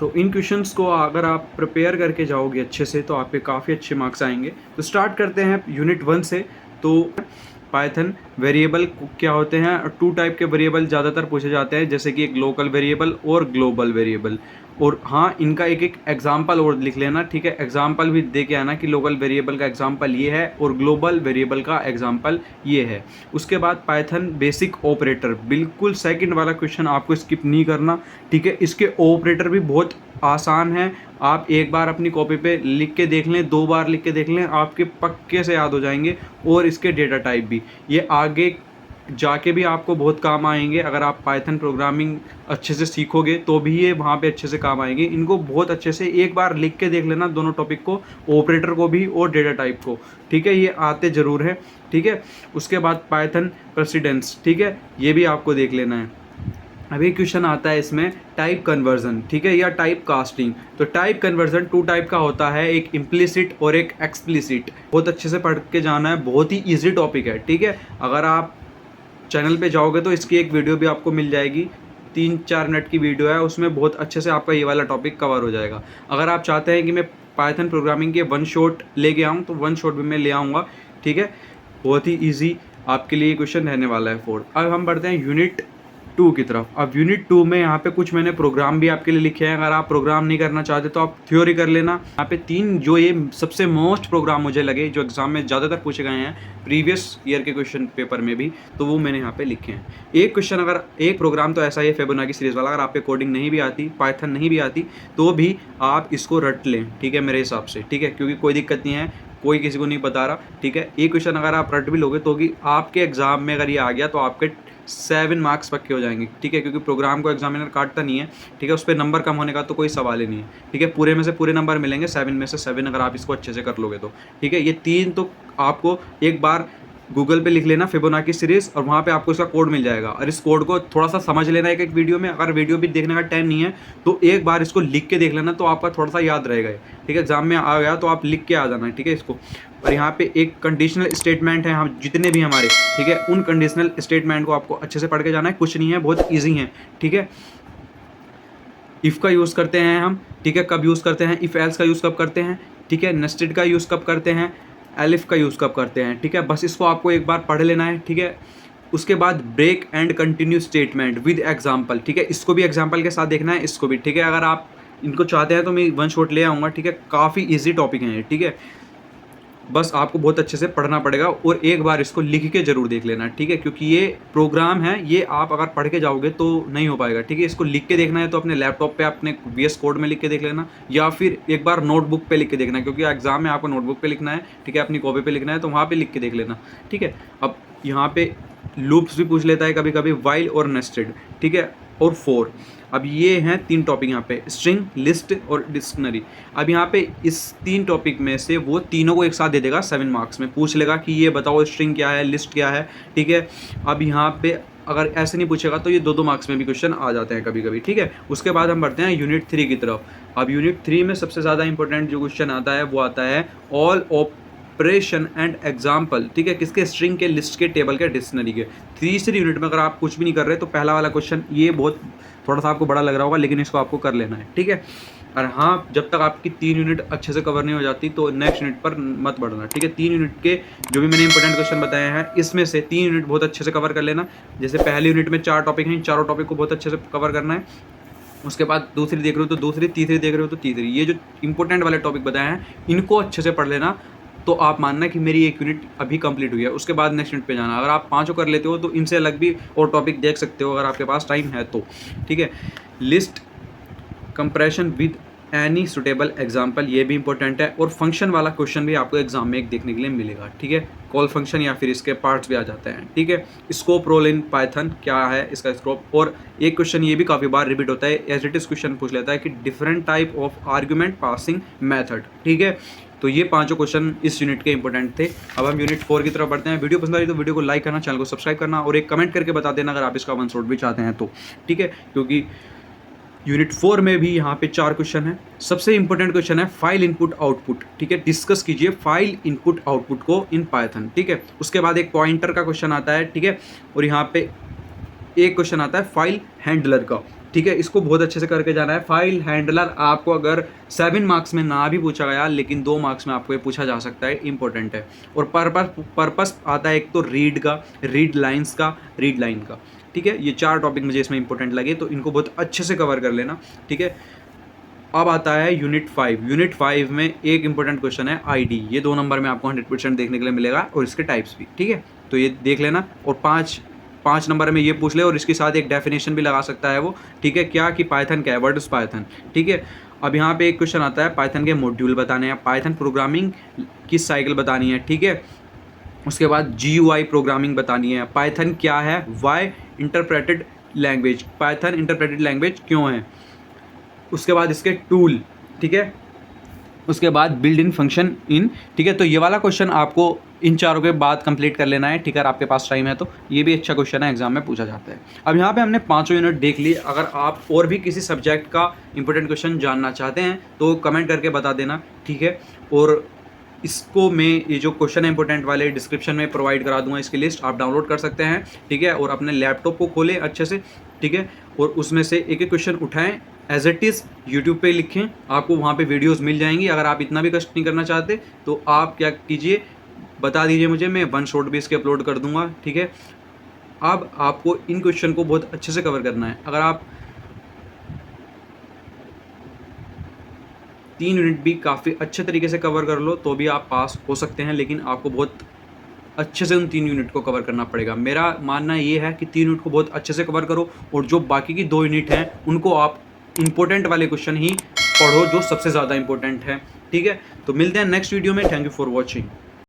तो इन क्वेश्चंस को अगर आप प्रिपेयर करके जाओगे अच्छे से तो आपके काफ़ी अच्छे मार्क्स आएंगे। तो स्टार्ट करते हैं यूनिट 1 से। तो पाइथन वेरिएबल क्या होते हैं? टू टाइप के वेरिएबल ज़्यादातर पूछे जाते हैं, जैसे कि एक लोकल वेरिएबल और ग्लोबल वेरिएबल। और हाँ, इनका एक एक एग्जाम्पल और लिख लेना, ठीक है? एग्जाम्पल भी दे के आना कि लोकल वेरिएबल का एग्जाम्पल ये है और ग्लोबल वेरिएबल का एग्जाम्पल ये है। उसके बाद पाइथन बेसिक ऑपरेटर, बिल्कुल सेकंड वाला क्वेश्चन आपको स्किप नहीं करना, ठीक है? इसके ऑपरेटर भी बहुत आसान है। आप एक बार अपनी कॉपी पे लिख के देख लें, 2 बार लिख के देख लें, आपके पक्के से याद हो जाएंगे। और इसके डेटा टाइप भी, ये आगे जाके भी आपको बहुत काम आएंगे। अगर आप पाइथन प्रोग्रामिंग अच्छे से सीखोगे तो भी ये वहाँ पे अच्छे से काम आएंगे। इनको बहुत अच्छे से एक बार लिख के देख लेना, दोनों टॉपिक को, ऑपरेटर को भी और डेटा टाइप को, ठीक है? ये आते ज़रूर है, ठीक है? उसके बाद पाइथन प्रेसिडेंस, ठीक है? ये भी आपको देख लेना है। अभी क्वेश्चन आता है इसमें टाइप कन्वर्जन, ठीक है, या टाइप कास्टिंग। तो टाइप कन्वर्जन 2 टाइप का होता है, एक इम्प्लिसिट और एक एक्सप्लिसिट। बहुत अच्छे से पढ़ के जाना है, बहुत ही इजी टॉपिक है, ठीक है? अगर आप चैनल पे जाओगे तो इसकी एक वीडियो भी आपको मिल जाएगी, 3-4 मिनट की वीडियो है, उसमें बहुत अच्छे से आपका ये वाला टॉपिक कवर हो जाएगा। अगर आप चाहते हैं कि मैं पाइथन प्रोग्रामिंग के 1 शॉट लेके आऊँ तो 1 शॉट भी मैं ले आऊँगा, ठीक है? बहुत ही ईजी आपके लिए क्वेश्चन रहने वाला है 4। अब हम बढ़ते हैं यूनिट 2 की तरफ। अब यूनिट 2 में यहाँ पे कुछ मैंने प्रोग्राम भी आपके लिए लिखे हैं। अगर आप प्रोग्राम नहीं करना चाहते तो आप थ्योरी कर लेना। यहाँ पे 3 जो ये सबसे मोस्ट प्रोग्राम मुझे लगे जो एग्जाम में ज़्यादातर पूछे गए हैं प्रीवियस ईयर के क्वेश्चन पेपर में भी, तो वो मैंने यहाँ पे लिखे हैं। एक क्वेश्चन, अगर एक प्रोग्राम तो ऐसा ही है फिबोनाची सीरीज़ वाला, अगर आपको कोडिंग नहीं भी आती, पाइथन नहीं भी आती, तो भी आप इसको रट लें, ठीक है? मेरे हिसाब से, ठीक है? क्योंकि कोई दिक्कत नहीं है, कोई किसी को नहीं बता रहा, ठीक है? एक क्वेश्चन अगर आप रट भी लोगे तो भी आपके एग्जाम में अगर ये आ गया तो आपके 7 मार्क्स पक्के हो जाएंगे, ठीक है? क्योंकि प्रोग्राम को एग्जामिनर काटता नहीं है, ठीक है? उस पर नंबर कम होने का तो कोई सवाल ही नहीं है, ठीक है? पूरे में से पूरे नंबर मिलेंगे, 7 में से 7 अगर आप इसको अच्छे से कर लोगे तो, ठीक है? ये 3 तो आपको एक बार गूगल पे लिख लेना फिबोनाची सीरीज़, और वहाँ पे आपको इसका कोड मिल जाएगा। और इस कोड को थोड़ा सा समझ लेना एक एक वीडियो में। अगर वीडियो भी देखने का टाइम नहीं है तो एक बार इसको लिख के देख लेना, तो आपका थोड़ा सा याद रहेगा, ठीक है? एग्जाम में आ गया तो आप लिख के आ जाना, ठीक है इसको। और यहाँ पे एक कंडीशनल स्टेटमेंट है, हम जितने भी हमारे, ठीक है, उन कंडीशनल स्टेटमेंट को आपको अच्छे से पढ़ के जाना है। कुछ नहीं है, बहुत ईजी है, ठीक है? इफ़ का यूज़ करते हैं हम, ठीक है? कब यूज़ करते हैं? इफ़ एल्स का यूज़ कब करते हैं, ठीक है? नेस्टेड का यूज़ कब करते हैं? एलिफ का यूज़ कब करते हैं, ठीक है? बस इसको आपको एक बार पढ़ लेना है, ठीक है? उसके बाद break and continue statement with example, ठीक है? इसको भी एग्जाम्पल के साथ देखना है, इसको भी, ठीक है? अगर आप इनको चाहते हैं तो मैं 1 शॉट ले आऊँगा, ठीक है? काफ़ी ईजी टॉपिक है ये, ठीक है? बस आपको बहुत अच्छे से पढ़ना पड़ेगा और एक बार इसको लिख के ज़रूर देख लेना, ठीक है? क्योंकि ये प्रोग्राम है, ये आप अगर पढ़ के जाओगे तो नहीं हो पाएगा, ठीक है? इसको लिख के देखना है तो अपने लैपटॉप पे अपने वीएस कोड में लिख के देख लेना, या फिर एक बार नोटबुक पे लिख के देखना, क्योंकि एग्जाम में आपको नोटबुक पे लिखना है, ठीक है? अपनी कॉपी पे लिखना है, तो वहाँ पे लिख के देख लेना, ठीक है? अब यहाँ पे लूप्स भी पूछ लेता है कभी कभी, वाइल और नेस्टेड, ठीक है? और 4। अब ये हैं 3 टॉपिक यहाँ पे, स्ट्रिंग, लिस्ट और डिक्शनरी। अब यहाँ पे इस 3 टॉपिक में से वो तीनों को एक साथ दे देगा, 7 मार्क्स में पूछ लेगा कि ये बताओ स्ट्रिंग क्या है, लिस्ट क्या है, ठीक है? अब यहाँ पे अगर ऐसे नहीं पूछेगा तो ये 2-2 मार्क्स में भी क्वेश्चन आ जाते हैं कभी कभी, ठीक है? उसके बाद हम बढ़ते हैं यूनिट 3 की तरफ। अब यूनिट 3 में सबसे ज़्यादा इंपॉर्टेंट जो क्वेश्चन आता है वो आता है ऑल ऑपरेशन एंड एग्जाम्पल, ठीक है? किसके? स्ट्रिंग के, लिस्ट के, टेबल के, डिक्शनरी के। तीसरी यूनिट में अगर आप कुछ भी नहीं कर रहे तो पहला वाला क्वेश्चन ये बहुत थोड़ा सा आपको बड़ा लग रहा होगा, लेकिन इसको आपको कर लेना है, ठीक है? और हाँ, जब तक आपकी 3 यूनिट अच्छे से कवर नहीं हो जाती तो नेक्स्ट यूनिट पर मत बढ़ना, ठीक है? 3 यूनिट के जो भी मैंने इंपॉर्टेंट क्वेश्चन बताए हैं, इसमें से 3 यूनिट बहुत अच्छे से कवर कर लेना। जैसे पहली यूनिट में 4 टॉपिक हैं, इन चारों टॉपिक को बहुत अच्छे से कवर करना है। उसके बाद दूसरी देख रहे हो तो दूसरी, तीसरी देख रहे हो तो तीसरी। ये जो इंपॉर्टेंट वाले टॉपिक बताए हैं इनको अच्छे से पढ़ लेना, तो आप मानना कि मेरी एक यूनिट अभी कंप्लीट हुई है, उसके बाद नेक्स्ट यूनिट पे जाना। अगर आप 5 कर लेते हो तो इनसे अलग भी और टॉपिक देख सकते हो अगर आपके पास टाइम है तो, ठीक है? List compression with any suitable example, ये भी इंपॉर्टेंट है। और फंक्शन वाला क्वेश्चन भी आपको एग्जाम में एक देखने के लिए मिलेगा, ठीक है? कॉल फंक्शन या फिर इसके पार्ट्स भी आ जाते हैं, ठीक है? स्कोप रोल इन पाइथन, क्या है इसका स्कोप? और एक क्वेश्चन ये भी काफ़ी बार रिपीट होता है, एज इट इज क्वेश्चन पूछ लेता है कि different type of argument passing method, ठीक है? तो ये 5 क्वेश्चन इस यूनिट के इंपॉर्टेंट थे। अब हम यूनिट 4 की तरफ बढ़ते हैं। वीडियो पसंद आई तो वीडियो को लाइक करना, चैनल को सब्सक्राइब करना और एक कमेंट करके बता देना अगर आप इसका 1 शॉट भी चाहते हैं तो, ठीक है? क्योंकि यूनिट 4 में भी यहाँ पे 4 क्वेश्चन है। सबसे इंपॉर्टेंट क्वेश्चन है फाइल इनपुट आउटपुट, ठीक है? डिस्कस कीजिए फाइल इनपुट आउटपुट को इन पाइथन, ठीक है? उसके बाद एक पॉइंटर का क्वेश्चन आता है, ठीक है? और यहाँ पे एक क्वेश्चन आता है फाइल हैंडलर का, ठीक है, इसको बहुत अच्छे से करके जाना है। फाइल हैंडलर आपको अगर 7 मार्क्स में ना भी पूछा गया लेकिन 2 मार्क्स में आपको ये पूछा जा सकता है, इंपॉर्टेंट है। और पर्पस आता है एक तो रीड का, रीड लाइन्स का, रीड लाइन का, ठीक है। ये 4 टॉपिक मुझे इसमें इंपॉर्टेंट लगे, तो इनको बहुत अच्छे से कवर कर लेना, ठीक है। अब आता है यूनिट 5। यूनिट 5 में एक इंपॉर्टेंट क्वेश्चन है आईडी, ये 2 नंबर में आपको 100% देखने के लिए मिलेगा, और इसके टाइप्स भी, ठीक है। तो ये देख लेना, और 5 नंबर में ये पूछ ले, और इसके साथ एक डेफिनेशन भी लगा सकता है वो, ठीक है, क्या कि पाइथन क्या है, व्हाट इज पाइथन, ठीक है। अब यहाँ पे एक क्वेश्चन आता है, पाइथन के मॉड्यूल बताने हैं, पाइथन प्रोग्रामिंग की साइकिल बतानी है, ठीक है। उसके बाद GUI प्रोग्रामिंग बतानी है, पाइथन क्या है, why interpreted language, Python interpreted language क्यों है। उसके बाद इसके टूल, ठीक है। उसके बाद बिल्ड इन फंक्शन इन, ठीक है। तो ये वाला क्वेश्चन आपको इन चारों के बाद कंप्लीट कर लेना है, ठीक है। आपके पास टाइम है तो ये भी अच्छा क्वेश्चन है, एग्जाम में पूछा जाता है। अब यहाँ पे हमने 5 यूनिट देख लिए। अगर आप और भी किसी सब्जेक्ट का इंपॉर्टेंट क्वेश्चन जानना चाहते हैं तो कमेंट करके बता देना, ठीक है। और इसको मैं ये जो क्वेश्चन है इंपॉर्टेंट वाले डिस्क्रिप्शन में प्रोवाइड करा दूंगा, इसकी लिस्ट आप डाउनलोड कर सकते हैं, ठीक है। और अपने लैपटॉप को खोलें अच्छे से, ठीक है, और उसमें से एक एक क्वेश्चन उठाएं, एज इट इज़ यूट्यूब पे लिखें, आपको वहाँ पे वीडियोस मिल जाएंगी। अगर आप इतना भी कष्ट नहीं करना चाहते तो आप क्या कीजिए, बता दीजिए मुझे, मैं 1 शॉट भी इसके अपलोड कर दूंगा, ठीक है। अब आपको इन क्वेश्चन को बहुत अच्छे से कवर करना है। अगर आप 3 यूनिट भी काफ़ी अच्छे तरीके से कवर कर लो तो भी आप पास हो सकते हैं, लेकिन आपको बहुत अच्छे से उन 3 यूनिट को कवर करना पड़ेगा। मेरा मानना ये है कि 3 यूनिट को बहुत अच्छे से कवर करो, और जो बाकी की 2 यूनिट हैं उनको आप इंपॉर्टेंट वाले क्वेश्चन ही पढ़ो जो सबसे ज़्यादा इंपॉर्टेंट है, ठीक है। तो मिलते हैं नेक्स्ट वीडियो में। Thank you for watching.